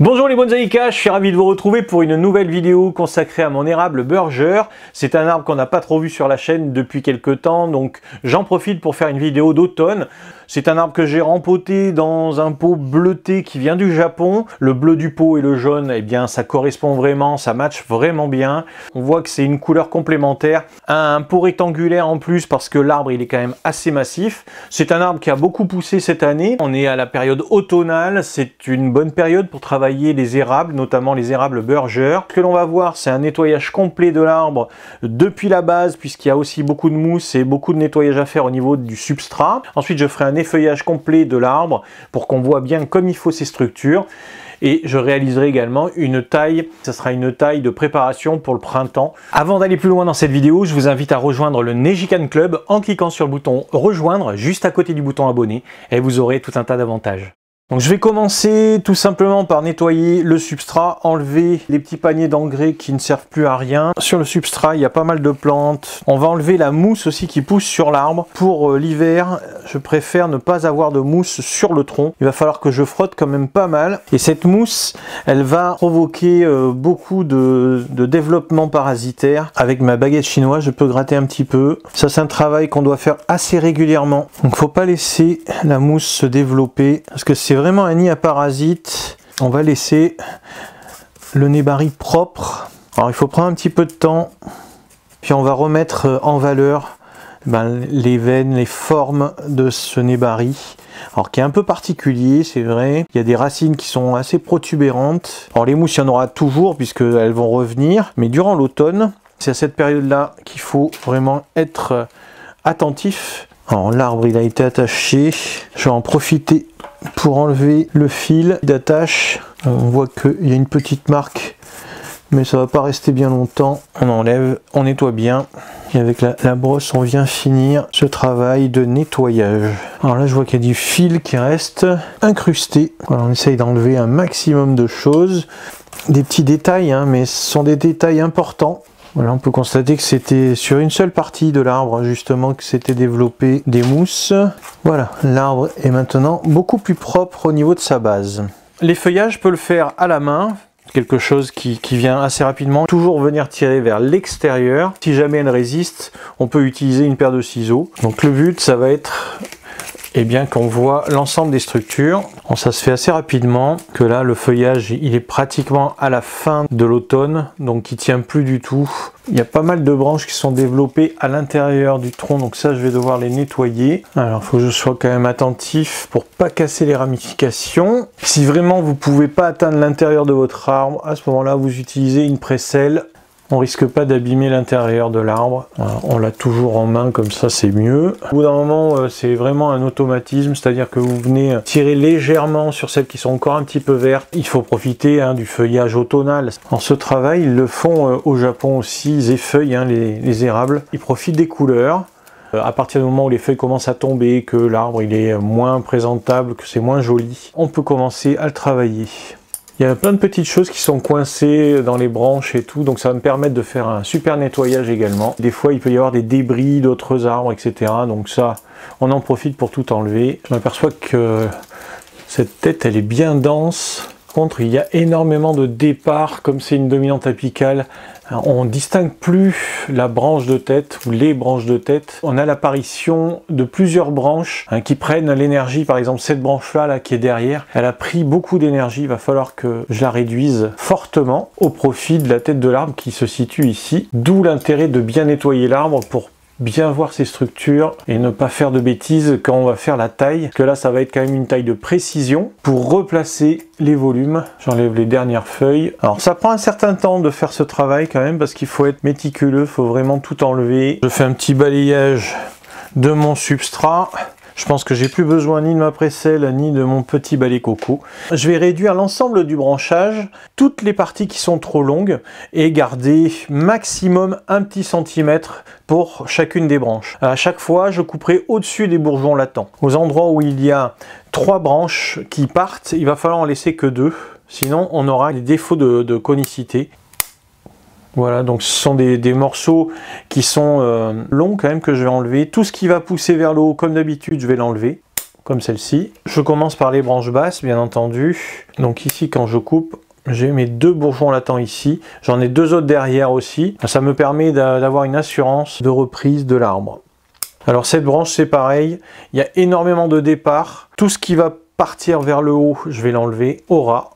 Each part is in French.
Bonjour les bonsaïkas, je suis ravi de vous retrouver pour une nouvelle vidéo consacrée à mon érable Burger. C'est un arbre qu'on n'a pas trop vu sur la chaîne depuis quelques temps, donc j'en profite pour faire une vidéo d'automne. C'est un arbre que j'ai rempoté dans un pot bleuté qui vient du Japon. Le bleu du pot et le jaune, eh bien ça correspond vraiment, ça match vraiment bien. On voit que c'est une couleur complémentaire. Un pot rectangulaire en plus parce que l'arbre il est quand même assez massif. C'est un arbre qui a beaucoup poussé cette année. On est à la période automnale, c'est une bonne période pour travailler les érables, notamment les érables Burger. Ce que l'on va voir, c'est un nettoyage complet de l'arbre depuis la base, puisqu'il y a aussi beaucoup de mousse et beaucoup de nettoyage à faire au niveau du substrat. Ensuite, je ferai un effeuillage complet de l'arbre pour qu'on voit bien comme il faut ses structures. Et je réaliserai également une taille, ce sera une taille de préparation pour le printemps. Avant d'aller plus loin dans cette vidéo, je vous invite à rejoindre le Nejikan Club en cliquant sur le bouton rejoindre juste à côté du bouton abonner et vous aurez tout un tas d'avantages. Donc je vais commencer tout simplement par nettoyer le substrat, enlever les petits paniers d'engrais qui ne servent plus à rien. Sur le substrat, il y a pas mal de plantes. On va enlever la mousse aussi qui pousse sur l'arbre. Pour l'hiver, je préfère ne pas avoir de mousse sur le tronc. Il va falloir que je frotte quand même pas mal. Et cette mousse, elle va provoquer beaucoup de développement parasitaire. Avec ma baguette chinoise, je peux gratter un petit peu. Ça, c'est un travail qu'on doit faire assez régulièrement. Donc faut pas laisser la mousse se développer parce que c'est vraiment un nid à parasites. On va laisser le nébari propre. Alors il faut prendre un petit peu de temps, puis on va remettre en valeur les veines, les formes de ce nébari. Alors qui est un peu particulier, c'est vrai. Il y a des racines qui sont assez protubérantes. Alors les mousses, il y en aura toujours puisqu'elles vont revenir. Mais durant l'automne, c'est à cette période-là qu'il faut vraiment être attentif. Alors l'arbre il a été attaché. Je vais en profiter pour enlever le fil d'attache. On voit qu'il y a une petite marque, mais ça va pas rester bien longtemps. On enlève, on nettoie bien. Et avec la brosse, on vient finir ce travail de nettoyage. Alors là, je vois qu'il y a du fil qui reste incrusté. Voilà, on essaye d'enlever un maximum de choses. Des petits détails, hein, mais ce sont des détails importants. Voilà, on peut constater que c'était sur une seule partie de l'arbre justement que s'était développé des mousses. Voilà, l'arbre est maintenant beaucoup plus propre au niveau de sa base. L'effeuillage, je peux le faire à la main, quelque chose qui vient assez rapidement. Toujours venir tirer vers l'extérieur. Si jamais elle résiste, on peut utiliser une paire de ciseaux. Donc le but, ça va être qu'on voit l'ensemble des structures. Bon, ça se fait assez rapidement, que là le feuillage il est pratiquement à la fin de l'automne, donc il tient plus du tout. Il y a pas mal de branches qui sont développées à l'intérieur du tronc, donc ça je vais devoir les nettoyer. Alors il faut que je sois quand même attentif pour pas casser les ramifications. Si vraiment vous pouvez pas atteindre l'intérieur de votre arbre, à ce moment-là vous utilisez une presselle. On risque pas d'abîmer l'intérieur de l'arbre. Voilà, on l'a toujours en main, comme ça c'est mieux. Au bout d'un moment, c'est vraiment un automatisme, c'est-à-dire que vous venez tirer légèrement sur celles qui sont encore un petit peu vertes. Il faut profiter du feuillage automnal. En ce travail, ils le font au Japon aussi, ils effeuillent les érables. Ils profitent des couleurs. À partir du moment où les feuilles commencent à tomber, que l'arbre il est moins présentable, que c'est moins joli, on peut commencer à le travailler. Il y a plein de petites choses qui sont coincées dans les branches et tout, donc ça va me permettre de faire un super nettoyage également. Des fois, il peut y avoir des débris d'autres arbres, etc. Donc ça, on en profite pour tout enlever. Je m'aperçois que cette tête, elle est bien dense. Par contre, il y a énormément de départs, comme c'est une dominante apicale. On ne distingue plus la branche de tête ou les branches de tête. On a l'apparition de plusieurs branches qui prennent l'énergie. Par exemple, cette branche-là qui est derrière, elle a pris beaucoup d'énergie. Il va falloir que je la réduise fortement au profit de la tête de l'arbre qui se situe ici. D'où l'intérêt de bien nettoyer l'arbre pour bien voir ses structures et ne pas faire de bêtises quand on va faire la taille, parce que là ça va être quand même une taille de précision pour replacer les volumes. J'enlève les dernières feuilles. Alors ça prend un certain temps de faire ce travail quand même parce qu'il faut être méticuleux, il faut vraiment tout enlever. Je fais un petit balayage de mon substrat. Je pense que j'ai plus besoin ni de ma presselle ni de mon petit balai coco. Je vais réduire l'ensemble du branchage, toutes les parties qui sont trop longues et garder maximum un petit centimètre pour chacune des branches. À chaque fois, je couperai au-dessus des bourgeons latents. Aux endroits où il y a 3 branches qui partent, il va falloir en laisser que 2. Sinon, on aura des défauts de conicité. Voilà, donc ce sont des morceaux qui sont longs quand même que je vais enlever. Tout ce qui va pousser vers le haut, comme d'habitude, je vais l'enlever. comme celle-ci. Je commence par les branches basses, bien entendu. Donc ici, quand je coupe, j'ai mes 2 bourgeons latents ici. J'en ai 2 autres derrière aussi. Ça me permet d'avoir une assurance de reprise de l'arbre. Alors cette branche, c'est pareil. Il y a énormément de départ. Tout ce qui va partir vers le haut, je vais l'enlever au ras.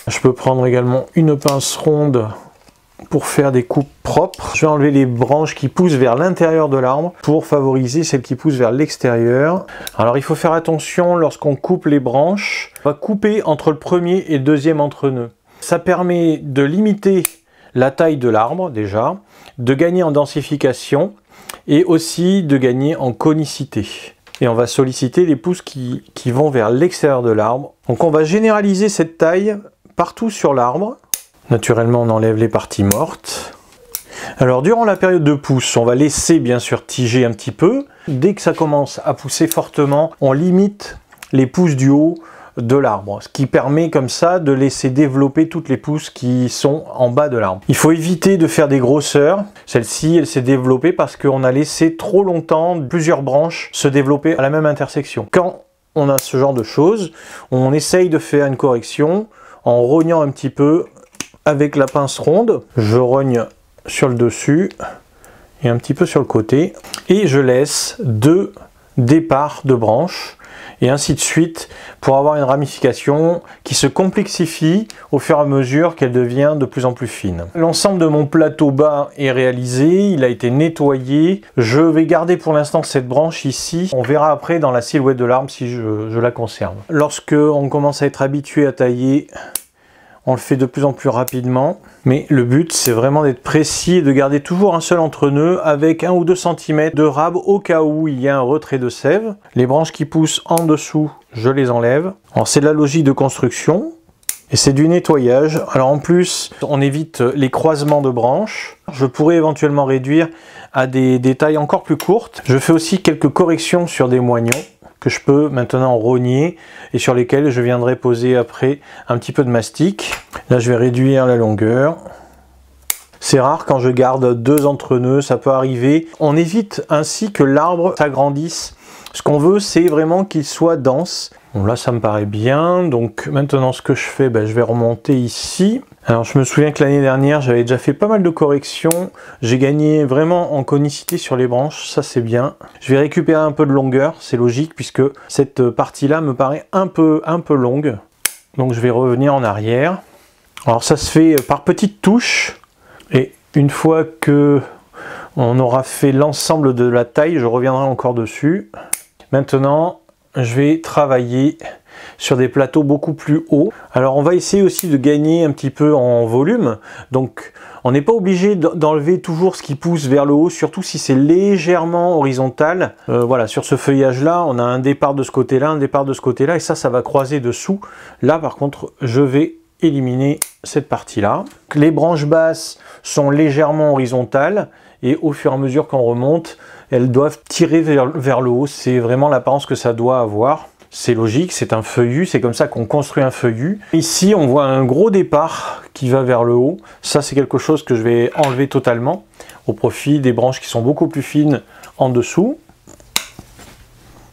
Je peux prendre également une pince ronde pour faire des coupes propres. Je vais enlever les branches qui poussent vers l'intérieur de l'arbre pour favoriser celles qui poussent vers l'extérieur. Alors il faut faire attention lorsqu'on coupe les branches. On va couper entre le premier et le deuxième entre-nœud. Ça permet de limiter la taille de l'arbre déjà, de gagner en densification et aussi de gagner en conicité. Et on va solliciter les pousses qui vont vers l'extérieur de l'arbre. Donc on va généraliser cette taille partout sur l'arbre. Naturellement, on enlève les parties mortes. Alors, durant la période de pousse, on va laisser bien sûr tiger un petit peu. Dès que ça commence à pousser fortement, on limite les pousses du haut de l'arbre, ce qui permet comme ça de laisser développer toutes les pousses qui sont en bas de l'arbre. Il faut éviter de faire des grosseurs. Celle-ci, elle s'est développée parce qu'on a laissé trop longtemps plusieurs branches se développer à la même intersection. Quand on a ce genre de choses, on essaye de faire une correction en rognant un petit peu avec la pince ronde. Je rogne sur le dessus et un petit peu sur le côté et je laisse 2 départs de branches et ainsi de suite pour avoir une ramification qui se complexifie au fur et à mesure qu'elle devient de plus en plus fine. L'ensemble de mon plateau bas est réalisé, il a été nettoyé. Je vais garder pour l'instant cette branche ici. On verra après dans la silhouette de l'arbre si je la conserve. Lorsque on commence à être habitué à tailler, on le fait de plus en plus rapidement, mais le but c'est vraiment d'être précis et de garder toujours un seul entre-nœud avec 1 ou 2 cm de rab au cas où il y a un retrait de sève. Les branches qui poussent en dessous, je les enlève. Alors c'est de la logique de construction et c'est du nettoyage. Alors en plus, on évite les croisements de branches. Je pourrais éventuellement réduire à des tailles encore plus courtes. Je fais aussi quelques corrections sur des moignons que je peux maintenant rogner et sur lesquels je viendrai poser après un petit peu de mastic. Là je vais réduire la longueur. C'est rare quand je garde 2 entre-nœuds, ça peut arriver. On évite ainsi que l'arbre s'agrandisse. Ce qu'on veut, c'est vraiment qu'il soit dense. Bon là ça me paraît bien, donc maintenant ce que je fais, je vais remonter ici. Alors je me souviens que l'année dernière j'avais déjà fait pas mal de corrections, j'ai gagné vraiment en conicité sur les branches, ça c'est bien. Je vais récupérer un peu de longueur, c'est logique puisque cette partie là me paraît un peu longue. Donc je vais revenir en arrière. Alors ça se fait par petites touches et une fois que on aura fait l'ensemble de la taille, je reviendrai encore dessus. Maintenant je vais travailler sur des plateaux beaucoup plus hauts. Alors on va essayer aussi de gagner un petit peu en volume. Donc on n'est pas obligé d'enlever toujours ce qui pousse vers le haut, surtout si c'est légèrement horizontal. Voilà, sur ce feuillage là, on a un départ de ce côté-là, un départ de ce côté-là, et ça va croiser dessous. Là par contre, je vais éliminer cette partie-là. Les branches basses sont légèrement horizontales, et au fur et à mesure qu'on remonte, elles doivent tirer vers le haut. C'est vraiment l'apparence que ça doit avoir. C'est logique, c'est un feuillu, c'est comme ça qu'on construit un feuillu. Ici, on voit un gros départ qui va vers le haut. Ça, c'est quelque chose que je vais enlever totalement au profit des branches qui sont beaucoup plus fines en dessous.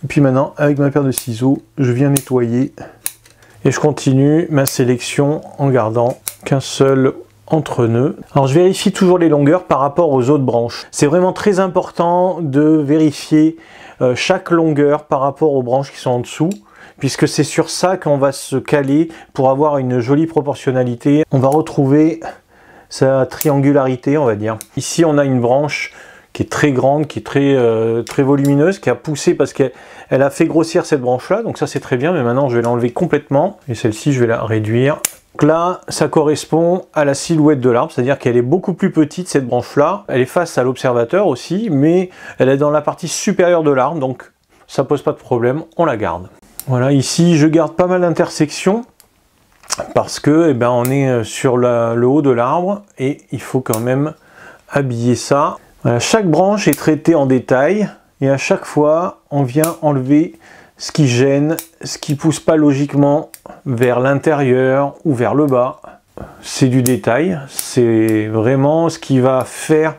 Et puis maintenant, avec ma paire de ciseaux, je viens nettoyer et je continue ma sélection en gardant qu'un seul entre-nœud. Alors je vérifie toujours les longueurs par rapport aux autres branches. C'est vraiment très important de vérifier chaque longueur par rapport aux branches qui sont en dessous, puisque c'est sur ça qu'on va se caler pour avoir une jolie proportionnalité. On va retrouver sa triangularité, on va dire. Ici on a une branche qui est très grande, qui est très volumineuse, qui a poussé parce qu'elle a fait grossir cette branche là, donc ça c'est très bien, mais maintenant je vais l'enlever complètement et celle-ci je vais la réduire. Donc là, ça correspond à la silhouette de l'arbre, c'est-à-dire qu'elle est beaucoup plus petite, cette branche-là. Elle est face à l'observateur aussi, mais elle est dans la partie supérieure de l'arbre, donc ça pose pas de problème, on la garde. Voilà, ici, je garde pas mal d'intersections, parce que on est sur le haut de l'arbre, et il faut quand même habiller ça. Voilà, chaque branche est traitée en détail, et à chaque fois, on vient enlever ce qui gêne, ce qui pousse pas logiquement vers l'intérieur ou vers le bas. C'est du détail, c'est vraiment ce qui va faire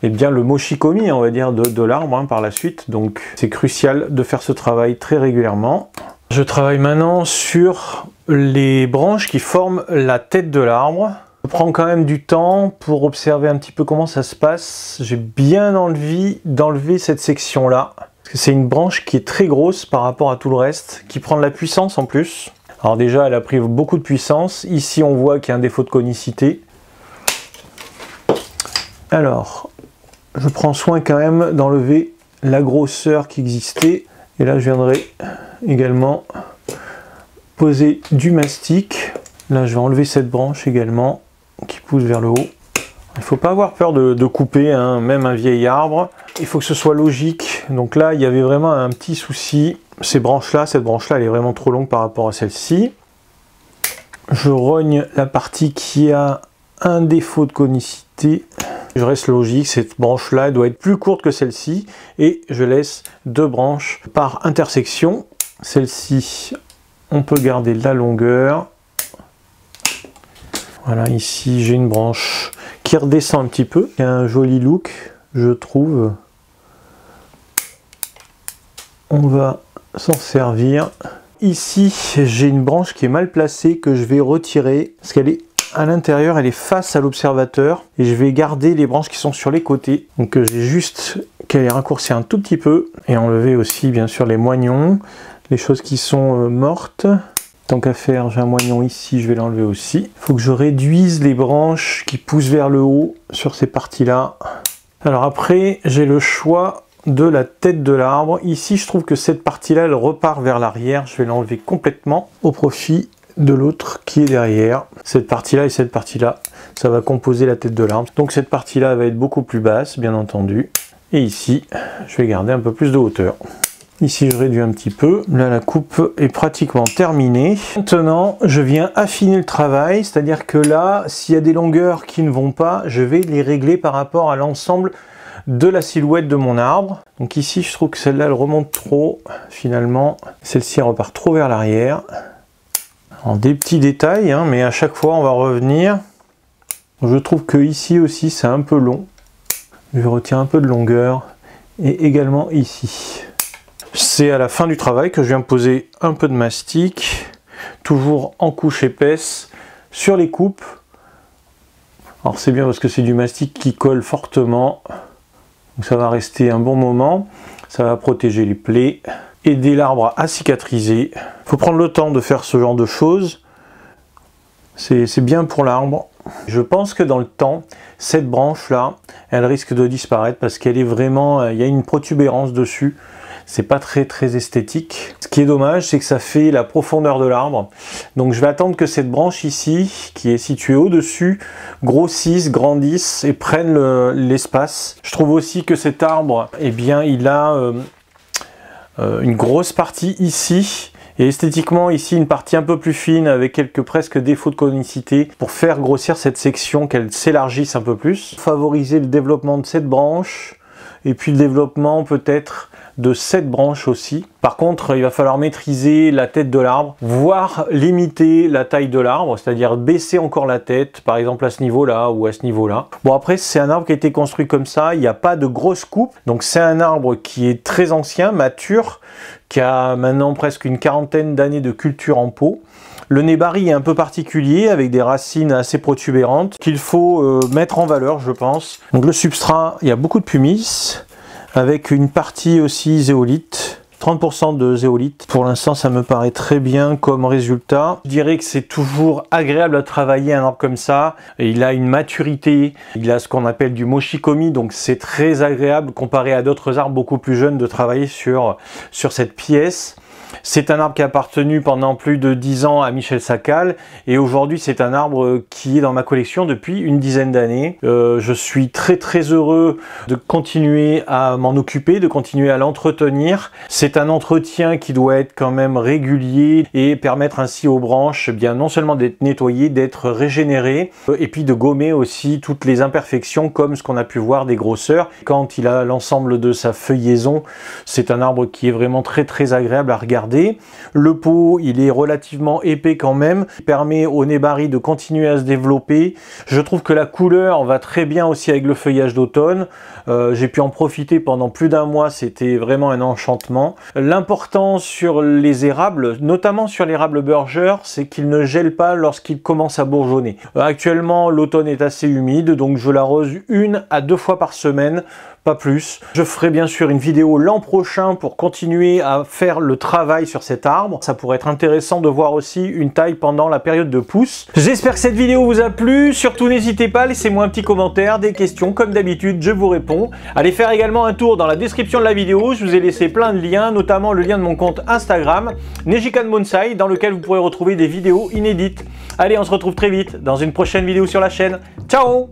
eh bien, le mochikomi, on va dire, de l'arbre hein, par la suite. Donc c'est crucial de faire ce travail très régulièrement. Je travaille maintenant sur les branches qui forment la tête de l'arbre. Je prends quand même du temps pour observer un petit peu comment ça se passe. J'ai bien envie d'enlever cette section-là. Parce que c'est une branche qui est très grosse par rapport à tout le reste, qui prend de la puissance en plus. Alors déjà, elle a pris beaucoup de puissance. Ici, on voit qu'il y a un défaut de conicité. Alors, je prends soin quand même d'enlever la grosseur qui existait. Et là, je viendrai également poser du mastic. Là, je vais enlever cette branche également qui pousse vers le haut. Il ne faut pas avoir peur de couper hein, même un vieil arbre. Il faut que ce soit logique. Donc là, il y avait vraiment un petit souci. Cette branche-là, elle est vraiment trop longue par rapport à celle-ci. Je rogne la partie qui a un défaut de conicité. Je reste logique, cette branche-là, elle doit être plus courte que celle-ci. Et je laisse 2 branches par intersection. Celle-ci, on peut garder la longueur. Voilà, ici, j'ai une branche qui redescend un petit peu. Il y a un joli look, je trouve. On va s'en servir. Ici, j'ai une branche qui est mal placée que je vais retirer parce qu'elle est à l'intérieur, elle est face à l'observateur et je vais garder les branches qui sont sur les côtés. Donc j'ai juste qu'à les raccourcir un tout petit peu et enlever aussi bien sûr les moignons, les choses qui sont mortes. Tant qu'à faire, j'ai un moignon ici, je vais l'enlever aussi. Il faut que je réduise les branches qui poussent vers le haut sur ces parties-là. Alors après, j'ai le choix de la tête de l'arbre. Ici, je trouve que cette partie-là, elle repart vers l'arrière. Je vais l'enlever complètement au profit de l'autre qui est derrière. Cette partie-là et cette partie-là, ça va composer la tête de l'arbre. Donc cette partie-là va être beaucoup plus basse, bien entendu. Et ici, je vais garder un peu plus de hauteur. Ici, je réduis un petit peu. Là, la coupe est pratiquement terminée. Maintenant, je viens affiner le travail. C'est-à-dire que là, s'il y a des longueurs qui ne vont pas, je vais les régler par rapport à l'ensemble de la silhouette de mon arbre. Donc ici, je trouve que celle-là, elle remonte trop, finalement. Celle-ci repart trop vers l'arrière. Alors, des petits détails, hein, mais à chaque fois, on va revenir. Je trouve que ici aussi, c'est un peu long. Je retire un peu de longueur. Et également ici. C'est à la fin du travail que je viens poser un peu de mastic, toujours en couche épaisse, sur les coupes. Alors c'est bien parce que c'est du mastic qui colle fortement. Donc ça va rester un bon moment. Ça va protéger les plaies, aider l'arbre à cicatriser. Il faut prendre le temps de faire ce genre de choses. C'est bien pour l'arbre. Je pense que dans le temps, cette branche-là, elle risque de disparaître parce qu'elle est vraiment... il y a une protubérance dessus. C'est pas très esthétique. Ce qui est dommage, c'est que ça fait la profondeur de l'arbre. Donc je vais attendre que cette branche ici, qui est située au-dessus, grossisse, grandisse et prenne l'espace. Je trouve aussi que cet arbre, eh bien, il a une grosse partie ici. Et esthétiquement, ici, une partie un peu plus fine avec quelques presque défauts de conicité pour faire grossir cette section, qu'elle s'élargisse un peu plus. Favoriser le développement de cette branche et puis le développement peut-être de cette branche aussi. Par contre, il va falloir maîtriser la tête de l'arbre, voire limiter la taille de l'arbre, c'est-à-dire baisser encore la tête, par exemple à ce niveau-là ou à ce niveau-là. Bon, après, c'est un arbre qui a été construit comme ça, il n'y a pas de grosse coupe, donc c'est un arbre qui est très ancien, mature, qui a maintenant presque une quarantaine d'années de culture en pot. Le nébari est un peu particulier, avec des racines assez protubérantes, qu'il faut mettre en valeur, je pense. Donc le substrat, il y a beaucoup de pumice, avec une partie aussi zéolite, 30% de zéolite. Pour l'instant, ça me paraît très bien comme résultat. Je dirais que c'est toujours agréable à travailler un arbre comme ça. Et il a une maturité, il a ce qu'on appelle du mochikomi, donc c'est très agréable comparé à d'autres arbres beaucoup plus jeunes de travailler sur cette pièce. C'est un arbre qui a appartenu pendant plus de 10 ans à Michel Sacal et aujourd'hui c'est un arbre qui est dans ma collection depuis une dizaine d'années. Je suis très heureux de continuer à m'en occuper, de continuer à l'entretenir. C'est un entretien qui doit être quand même régulier et permettre ainsi aux branches bien non seulement d'être nettoyées, d'être régénérées et puis de gommer aussi toutes les imperfections comme ce qu'on a pu voir des grosseurs. Quand il a l'ensemble de sa feuillaison, c'est un arbre qui est vraiment très agréable à regarder. garder. Le pot, il est relativement épais quand même, il permet au nébari de continuer à se développer. Je trouve que la couleur va très bien aussi avec le feuillage d'automne. J'ai pu en profiter pendant plus d'un mois, c'était vraiment un enchantement. L'important sur les érables, notamment sur l'érable Burgeur, c'est qu'il ne gèle pas lorsqu'il commence à bourgeonner. Actuellement, l'automne est assez humide, donc je l'arrose 1 à 2 fois par semaine, pas plus. Je ferai bien sûr une vidéo l'an prochain pour continuer à faire le travail sur cet arbre. Ça pourrait être intéressant de voir aussi une taille pendant la période de pousse. J'espère que cette vidéo vous a plu. Surtout n'hésitez pas, laissez-moi un petit commentaire, des questions, comme d'habitude, je vous réponds. Allez faire également un tour dans la description de la vidéo, je vous ai laissé plein de liens, notamment le lien de mon compte Instagram, Nejikan Bonsai, dans lequel vous pourrez retrouver des vidéos inédites. Allez, on se retrouve très vite dans une prochaine vidéo sur la chaîne. Ciao!